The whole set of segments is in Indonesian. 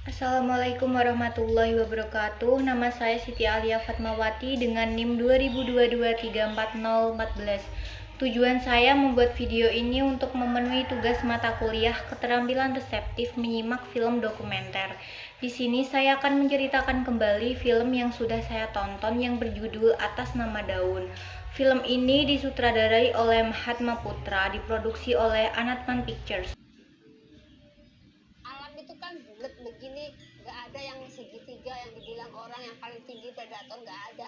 Assalamualaikum warahmatullahi wabarakatuh. Nama saya Siti Alia Fatmawati dengan NIM 2022340414. Tujuan saya membuat video ini untuk memenuhi tugas mata kuliah keterampilan reseptif menyimak film dokumenter. Di sini saya akan menceritakan kembali film yang sudah saya tonton yang berjudul Atas Nama Daun. Film ini disutradarai oleh Mahatma Putra, diproduksi oleh Anatman Pictures. Alam itu kan bulat begini, nggak ada yang segitiga yang dibilang orang yang paling tinggi predator, nggak ada.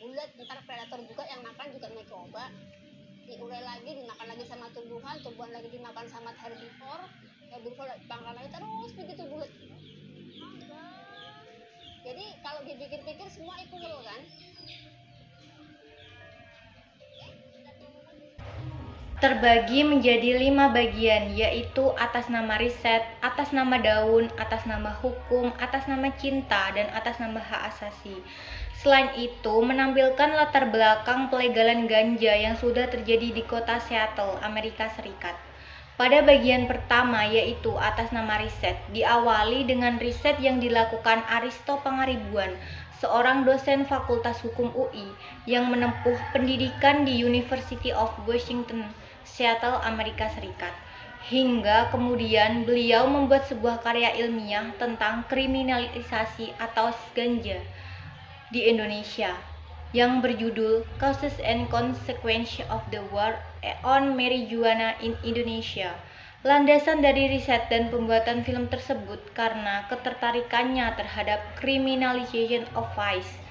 Bulat, ntar predator juga yang makan juga mencoba diurai lagi, dimakan lagi sama tumbuhan, tumbuhan lagi dimakan sama herbivore pangkalan lagi, terus begitu bulat. Jadi kalau dipikir-pikir semua equal kan. Terbagi menjadi 5 bagian, yaitu atas nama riset, atas nama daun, atas nama hukum, atas nama cinta, dan atas nama hak asasi. Selain itu, menampilkan latar belakang pelegalan ganja yang sudah terjadi di kota Seattle, Amerika Serikat. Pada bagian pertama, yaitu atas nama riset, diawali dengan riset yang dilakukan Aristo Pangaribuan, seorang dosen Fakultas Hukum UI yang menempuh pendidikan di University of Washington, Seattle, Amerika Serikat. Hingga kemudian beliau membuat sebuah karya ilmiah tentang kriminalisasi atau ganja di Indonesia yang berjudul Causes and Consequences of the War on Marijuana in Indonesia. Landasan dari riset dan pembuatan film tersebut karena ketertarikannya terhadap criminalization of vice.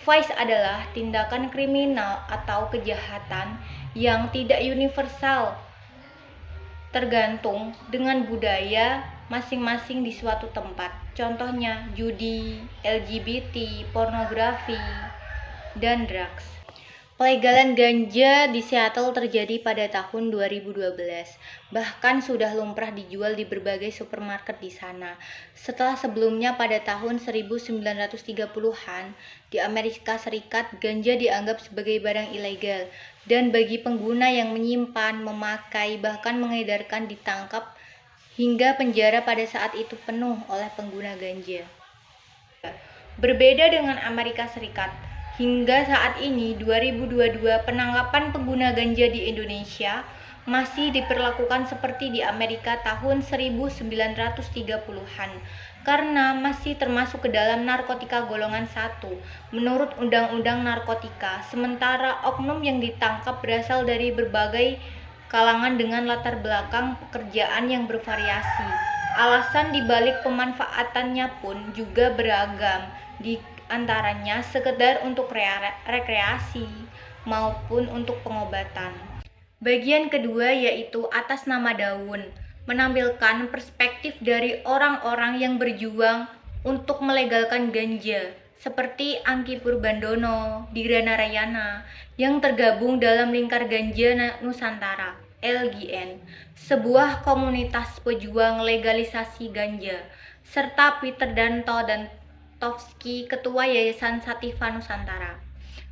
Vice adalah tindakan kriminal atau kejahatan yang tidak universal, tergantung dengan budaya masing-masing di suatu tempat. Contohnya judi, LGBT, pornografi, dan drugs. Pelegalan ganja di Seattle terjadi pada tahun 2012. Bahkan sudah lumrah dijual di berbagai supermarket di sana. Setelah sebelumnya pada tahun 1930-an, di Amerika Serikat ganja dianggap sebagai barang ilegal dan bagi pengguna yang menyimpan, memakai, bahkan mengedarkan ditangkap hingga penjara pada saat itu penuh oleh pengguna ganja. Berbeda dengan Amerika Serikat, hingga saat ini 2022 penangkapan pengguna ganja di Indonesia masih diperlakukan seperti di Amerika tahun 1930-an karena masih termasuk ke dalam narkotika golongan 1 menurut Undang-Undang Narkotika, sementara oknum yang ditangkap berasal dari berbagai kalangan dengan latar belakang pekerjaan yang bervariasi. Alasan dibalik pemanfaatannya pun juga beragam, di antaranya sekedar untuk rekreasi maupun untuk pengobatan. Bagian kedua yaitu atas nama daun, menampilkan perspektif dari orang-orang yang berjuang untuk melegalkan ganja, seperti Angki Purbandono, Dira Narayana, yang tergabung dalam Lingkar Ganja Nusantara, LGN, sebuah komunitas pejuang legalisasi ganja, serta Peter Danto dan Tovsky, Ketua Yayasan Sativa Nusantara.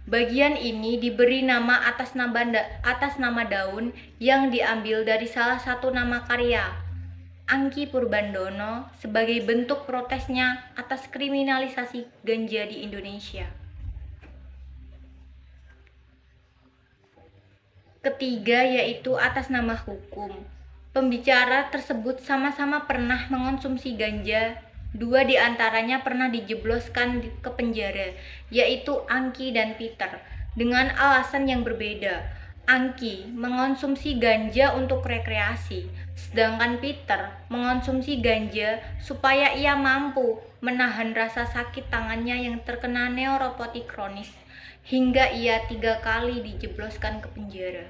Bagian ini diberi nama atas nama daun yang diambil dari salah satu nama karya, Angki Purbandono, sebagai bentuk protesnya atas kriminalisasi ganja di Indonesia. Ketiga yaitu atas nama hukum. Pembicara tersebut sama-sama pernah mengonsumsi ganja. Dua di antaranya pernah dijebloskan ke penjara, yaitu Angki dan Peter, dengan alasan yang berbeda. Angki mengonsumsi ganja untuk rekreasi, sedangkan Peter mengonsumsi ganja supaya ia mampu menahan rasa sakit tangannya yang terkena neuropati kronis, hingga ia 3 kali dijebloskan ke penjara.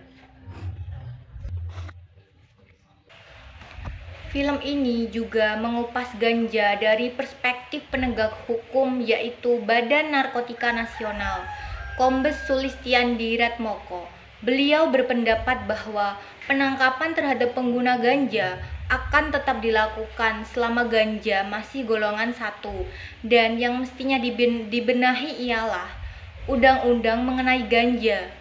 Film ini juga mengupas ganja dari perspektif penegak hukum, yaitu Badan Narkotika Nasional, Kombes Sulistiandi Ratmoko. Beliau berpendapat bahwa penangkapan terhadap pengguna ganja akan tetap dilakukan selama ganja masih golongan 1, dan yang mestinya dibenahi ialah undang-undang mengenai ganja.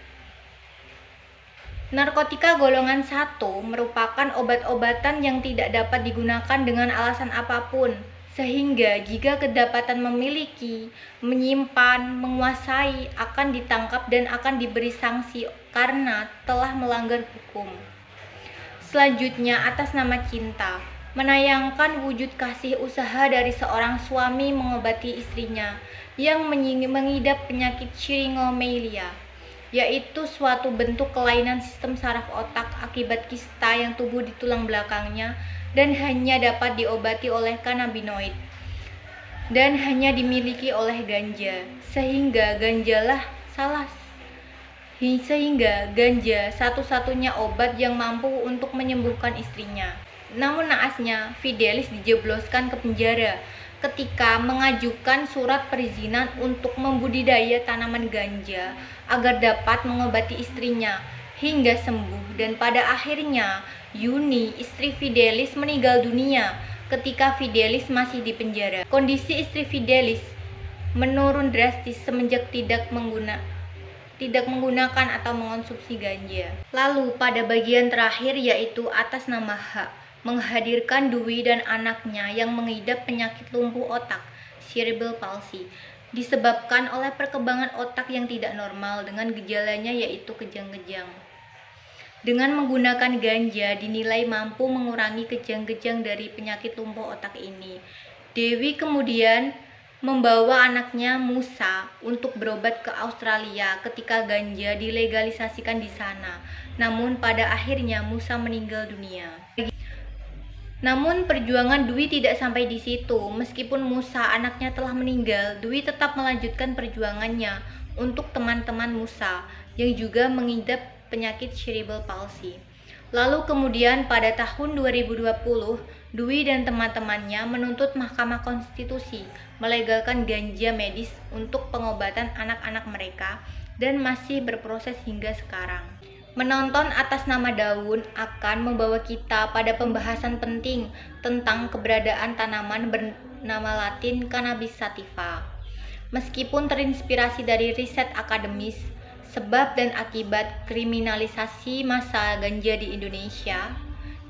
Narkotika golongan 1 merupakan obat-obatan yang tidak dapat digunakan dengan alasan apapun, sehingga jika kedapatan memiliki, menyimpan, menguasai akan ditangkap dan akan diberi sanksi karena telah melanggar hukum. Selanjutnya, atas nama cinta, menayangkan wujud kasih usaha dari seorang suami mengobati istrinya yang mengidap penyakit Chiringomelia, yaitu suatu bentuk kelainan sistem saraf otak akibat kista yang tumbuh di tulang belakangnya dan hanya dapat diobati oleh kanabinoid dan hanya dimiliki oleh ganja, sehingga ganja satu-satunya obat yang mampu untuk menyembuhkan istrinya. Namun naasnya, Fidelis dijebloskan ke penjara ketika mengajukan surat perizinan untuk membudidaya tanaman ganja agar dapat mengobati istrinya hingga sembuh, dan pada akhirnya Yuni, istri Fidelis, meninggal dunia ketika Fidelis masih di penjara. Kondisi istri Fidelis menurun drastis semenjak tidak menggunakan atau mengonsumsi ganja. Lalu pada bagian terakhir, yaitu atas nama H, menghadirkan Dwi dan anaknya yang mengidap penyakit lumpuh otak cerebral palsy disebabkan oleh perkembangan otak yang tidak normal dengan gejalanya yaitu kejang-kejang. Dengan menggunakan ganja dinilai mampu mengurangi kejang-kejang dari penyakit lumpuh otak ini. Dewi kemudian membawa anaknya Musa untuk berobat ke Australia ketika ganja dilegalisasikan di sana. Namun pada akhirnya Musa meninggal dunia. Namun perjuangan Dwi tidak sampai di situ. Meskipun Musa anaknya telah meninggal, Dwi tetap melanjutkan perjuangannya untuk teman-teman Musa yang juga mengidap penyakit cerebral palsy. Lalu kemudian pada tahun 2020, Dwi dan teman-temannya menuntut Mahkamah Konstitusi melegalkan ganja medis untuk pengobatan anak-anak mereka dan masih berproses hingga sekarang. Menonton atas nama daun akan membawa kita pada pembahasan penting tentang keberadaan tanaman bernama Latin Cannabis sativa. Meskipun terinspirasi dari riset akademis, sebab dan akibat kriminalisasi massa ganja di Indonesia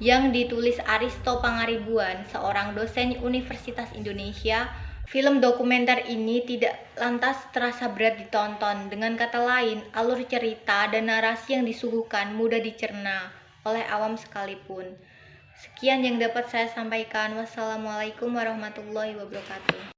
yang ditulis Aristo Pangaribuan, seorang dosen Universitas Indonesia, film dokumenter ini tidak lantas terasa berat ditonton. Dengan kata lain, alur cerita dan narasi yang disuguhkan mudah dicerna oleh awam sekalipun. Sekian yang dapat saya sampaikan. Wassalamualaikum warahmatullahi wabarakatuh.